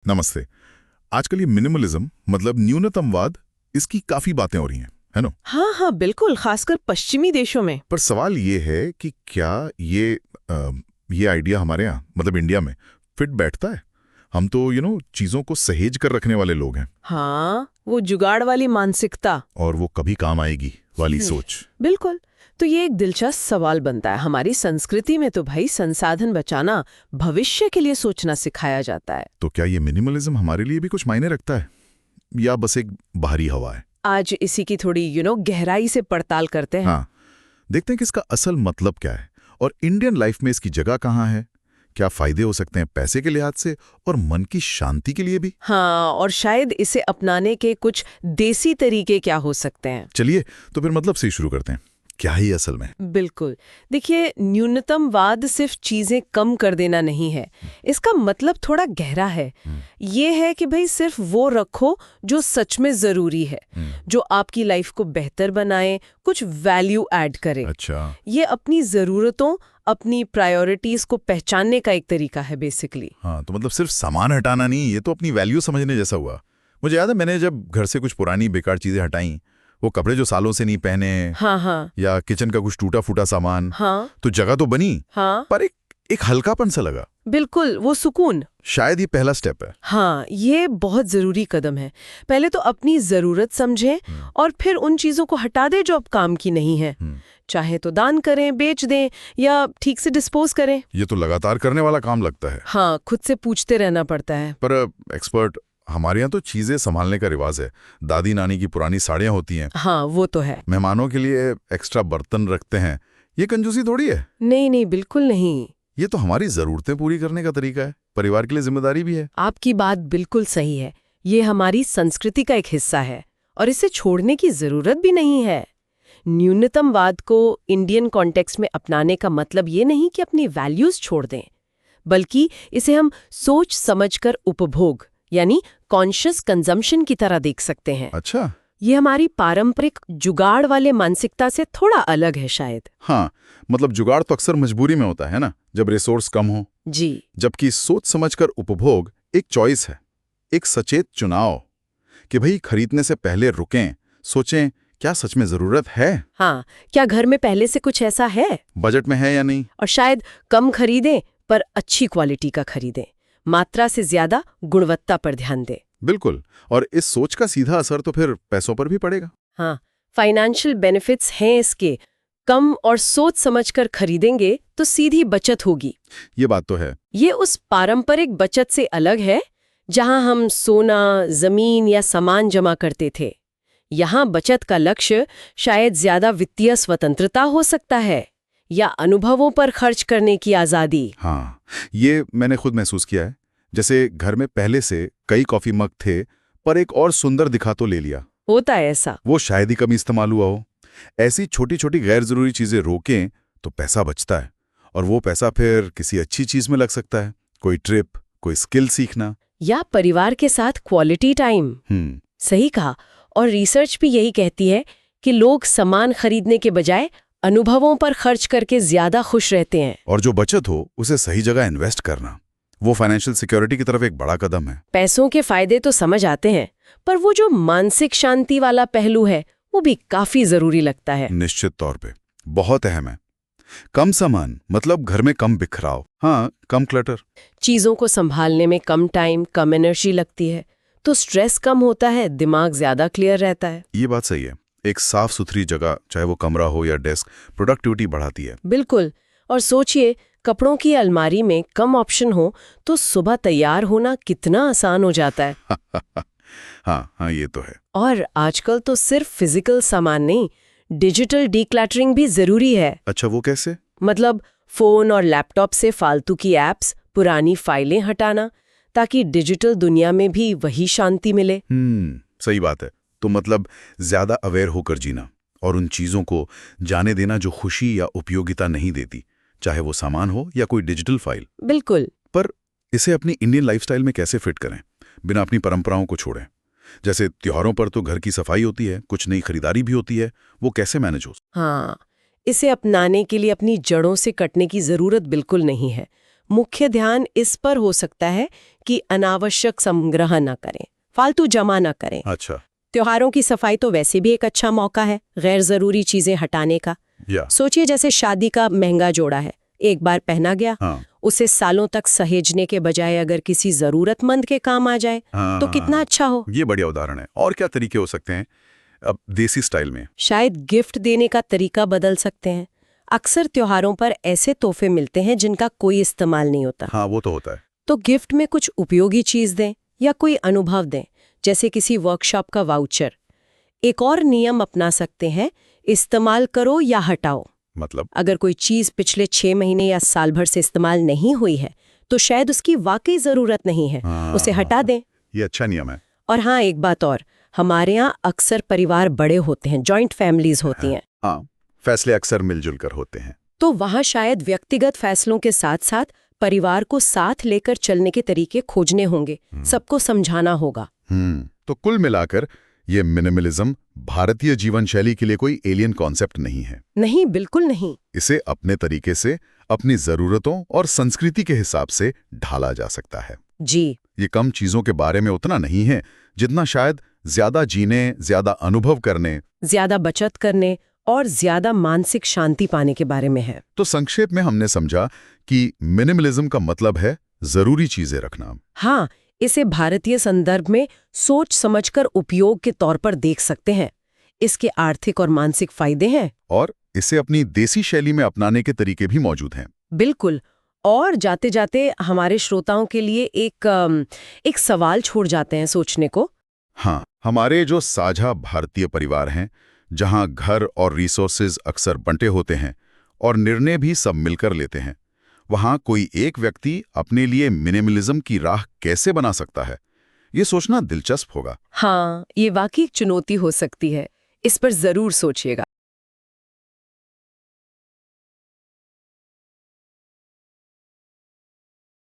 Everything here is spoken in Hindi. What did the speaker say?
नमस्ते। आजकल ये मिनिमलिज्म मतलब न्यूनतमवाद, इसकी काफी बातें हो रही हैं, है ना? हाँ हाँ बिल्कुल, खासकर पश्चिमी देशों में। पर सवाल ये है कि क्या ये आइडिया हमारे यहाँ मतलब इंडिया में फिट बैठता है? हम तो चीजों को सहेज कर रखने वाले लोग हैं। हाँ, वो जुगाड़ वाली मानसिकता। और वो कभी काम आएगी वाली सोच। बिल्कुल। तो ये एक दिलचस्प सवाल बनता है। हमारी संस्कृति में तो भाई संसाधन बचाना, भविष्य के लिए सोचना सिखाया जाता है। तो क्या ये मिनिमलिज्म हमारे लिए भी कुछ मायने रखता है या बस एक बाहरी हवा है? आज इसी की थोड़ी गहराई से पड़ताल करते हैं। हाँ, देखते हैं कि इसका असल मतलब क्या है और इंडियन लाइफ में इसकी जगह कहाँ है। क्या फायदे हो सकते हैं पैसे के लिहाज से और मन की शांति के लिए भी? हाँ, और शायद इसे अपनाने के कुछ देसी तरीके क्या हो सकते हैं। चलिए तो फिर मतलब से ही शुरू करते हैं। क्या ही असल में? बिल्कुल। देखिए, न्यूनतमवाद सिर्फ चीजें कम कर देना नहीं है, इसका मतलब थोड़ा गहरा है। ये है कि भाई सिर्फ वो रखो जो सच में जरूरी है, जो आपकी लाइफ को बेहतर बनाए, कुछ वैल्यू ऐड करे। अच्छा। ये अपनी जरूरतों, अपनी प्रायोरिटीज को पहचानने का एक तरीका है बेसिकली। हाँ, तो मतलब सिर्फ सामान हटाना नहीं, ये तो अपनी वैल्यू समझने जैसा हुआ। मुझे याद है मैंने जब घर से कुछ पुरानी बेकार चीजें हटाई, वो कपड़े जो सालों से नहीं पहने, हाँ, या किचन का कुछ टूटा फूटा सामान, हाँ, तो जगह तो बनी, हाँ, पर एक हल्कापन सा लगा। बिल्कुल, वो सुकून। शायद ये पहला स्टेप है। हाँ, ये बहुत जरूरी कदम है। पहले तो अपनी जरूरत समझें और फिर उन चीजों को हटा दें जो अब काम की नहीं है। चाहे तो दान करें, बेच दें या ठीक से डिस्पोज करें। ये तो लगातार करने वाला काम लगता है। हाँ, खुद से पूछते रहना पड़ता है। पर एक्सपर्ट, हमारे यहाँ तो चीजें संभालने का रिवाज है। दादी नानी की पुरानी साड़ियाँ होती हैं। हाँ, वो तो है। मेहमानों के लिए एक्स्ट्रा बर्तन रखते हैं। ये कंजूसी थोड़ी है। नहीं नहीं, बिल्कुल नहीं। ये तो हमारी जरूरतें पूरी करने का तरीका है, परिवार के लिए जिम्मेदारी भी है। आपकी बात बिल्कुल सही है। ये हमारी संस्कृति का एक हिस्सा है और इसे छोड़ने की जरूरत भी नहीं है। न्यूनतमवाद को इंडियन कॉन्टेक्स्ट में अपनाने का मतलब ये नहीं कि अपनी वैल्यूज छोड़ दें, बल्कि इसे हम सोच समझकर उपभोग यानी कॉन्शियस कंजम्पशन की तरह देख सकते हैं। अच्छा। ये हमारी पारंपरिक जुगाड़ वाले मानसिकता से थोड़ा अलग है शायद। हाँ, मतलब जुगाड़ तो अक्सर मजबूरी में होता है ना, जब रिसोर्स कम हो। जी। जबकि सोच समझकर उपभोग एक चॉइस है, एक सचेत चुनाव कि भाई खरीदने से पहले रुकें, सोचें क्या सच में जरूरत है। हाँ, क्या घर में पहले से कुछ ऐसा है, बजट में है या नहीं। और शायद कम खरीदें पर अच्छी क्वालिटी का खरीदें, मात्रा से ज्यादा गुणवत्ता पर ध्यान दें। बिल्कुल, और इस सोच का सीधा असर तो फिर पैसों पर भी पड़ेगा। हाँ, फाइनेंशियल बेनिफिट्स हैं इसके। कम और सोच समझकर खरीदेंगे तो सीधी बचत होगी। ये बात तो है। ये उस पारंपरिक बचत से अलग है जहां हम सोना, जमीन या सामान जमा करते थे। यहाँ बचत का लक्ष्य शायद ज्यादा वित्तीय स्वतंत्रता हो सकता है या अनुभवों पर खर्च करने की आजादी। हाँ, ये मैंने खुद महसूस किया है। जैसे घर में पहले से कई कॉफी मग थे, पर एक और सुंदर दिखा तो ले लिया। होता है ऐसा। वो शायद ही कम इस्तेमाल हुआ हो। ऐसी छोटी छोटी गैर जरूरी चीजें रोकें तो पैसा बचता है, और वो पैसा फिर किसी अच्छी चीज में लग सकता है। कोई ट्रिप, कोई स्किल सीखना, या परिवार के साथ क्वालिटी टाइम। सही कहा। और रिसर्च भी यही कहती है कि लोग सामान खरीदने के बजाय अनुभवों पर खर्च करके ज्यादा खुश रहते हैं। और जो बचत हो उसे सही जगह इन्वेस्ट करना, वो फाइनेंशियल सिक्योरिटी की तरफ एक बड़ा कदम है। पैसों के फायदे तो समझ आते हैं, पर वो जो मानसिक शांति वाला पहलू है वो भी काफी जरूरी लगता है। निश्चित तौर पे बहुत अहम है। कम सामान मतलब घर में कम बिखराव, हाँ, कम क्लटर। चीजों को संभालने में कम टाइम, कम एनर्जी लगती है, तो स्ट्रेस कम होता है, दिमाग ज्यादा क्लियर रहता है। ये बात सही है। एक साफ सुथरी जगह, चाहे वो कमरा हो या डेस्क, प्रोडक्टिविटी बढ़ाती है। बिल्कुल। और सोचिए, कपड़ों की अलमारी में कम ऑप्शन हो तो सुबह तैयार होना कितना आसान हो जाता है। हाँ, ये तो है। और आजकल तो सिर्फ फिजिकल सामान नहीं, डिजिटल डीक्लटरिंग भी जरूरी है। अच्छा, वो कैसे? मतलब फोन और लैपटॉप से फालतू की एप्स, पुरानी फाइलें हटाना, ताकि डिजिटल दुनिया में भी वही शांति मिले। सही बात है। तो मतलब ज्यादा अवेयर होकर जीना और उन चीजों को जाने देना जो खुशी या उपयोगिता नहीं देती, चाहे वो सामान हो या कोई डिजिटल फाइल। बिल्कुल। पर इसे अपनी इंडियन लाइफस्टाइल में कैसे फिट करें बिना अपनी परंपराओं को छोड़ें? जैसे त्योहारों पर तो घर की सफाई होती है, कुछ नई खरीदारी भी होती है, वो कैसे मैनेज हो? हाँ, इसे अपनाने के लिए अपनी जड़ों से कटने की जरूरत बिल्कुल नहीं है। मुख्य ध्यान इस पर हो सकता है कि अनावश्यक संग्रह न करें, फालतू जमा न करें। अच्छा। त्योहारों की सफाई तो वैसे भी एक अच्छा मौका है गैर जरूरी चीजें हटाने का। सोचिए जैसे शादी का महंगा जोड़ा है, एक बार पहना गया, उसे सालों तक सहेजने के बजाय अगर किसी जरूरतमंद के काम आ जाए तो कितना अच्छा हो। ये बढ़िया उदाहरण है। और क्या तरीके हो सकते हैं अब देसी स्टाइल में? शायद गिफ्ट देने का तरीका बदल सकते हैं। अक्सर त्योहारों पर ऐसे तोहफे मिलते हैं जिनका कोई इस्तेमाल नहीं होता। हाँ, वो तो होता है। तो गिफ्ट में कुछ उपयोगी चीज दें या कोई अनुभव दें, जैसे किसी वर्कशॉप का वाउचर। एक और नियम अपना सकते हैं, इस्तेमाल करो या हटाओ। मतलब अगर कोई चीज पिछले 6 महीने या साल भर से इस्तेमाल नहीं हुई है तो शायद उसकी वाकई जरूरत नहीं है, उसे हटा दें। ये अच्छा नियम है। और हाँ, एक बात और, हमारे यहाँ अक्सर परिवार बड़े होते हैं, जॉइंट फैमिलीज होती हैं। हाँ, फैसले अक्सर मिलजुल कर होते हैं। तो वहाँ शायद व्यक्तिगत फैसलों के साथ साथ परिवार को साथ लेकर चलने के तरीके खोजने होंगे, सबको समझाना होगा। तो कुल मिलाकर ये मिनिमलिज्म भारतीय जीवन शैली के लिए कोई एलियन कॉन्सेप्ट नहीं है। नहीं, बिल्कुल नहीं। इसे अपने तरीके से अपनी जरूरतों और संस्कृति के हिसाब से ढाला जा सकता है। जी। ये कम चीजों के बारे में उतना नहीं है जितना शायद ज्यादा जीने, ज्यादा अनुभव करने, ज्यादा बचत करने और ज्यादा मानसिक शांति पाने के बारे में है। तो संक्षेप में हमने समझा कि मिनिमलिज्म का मतलब है जरूरी चीजें रखना। हाँ, इसे भारतीय संदर्भ में सोच समझकर उपयोग के तौर पर देख सकते हैं। इसके आर्थिक और मानसिक फायदे हैं और इसे अपनी देसी शैली में अपनाने के तरीके भी मौजूद हैं। बिल्कुल। और जाते जाते हमारे श्रोताओं के लिए एक सवाल छोड़ जाते हैं सोचने को। हाँ, हमारे जो साझा भारतीय परिवार हैं, जहां घर और रिसोर्सेज अक्सर बंटे होते हैं और निर्णय भी सब मिलकर लेते हैं, वहां कोई एक व्यक्ति अपने लिए मिनिमलिज्म की राह कैसे बना सकता है, ये सोचना दिलचस्प होगा। हाँ, ये वाकई एक चुनौती हो सकती है। इस पर जरूर सोचिएगा।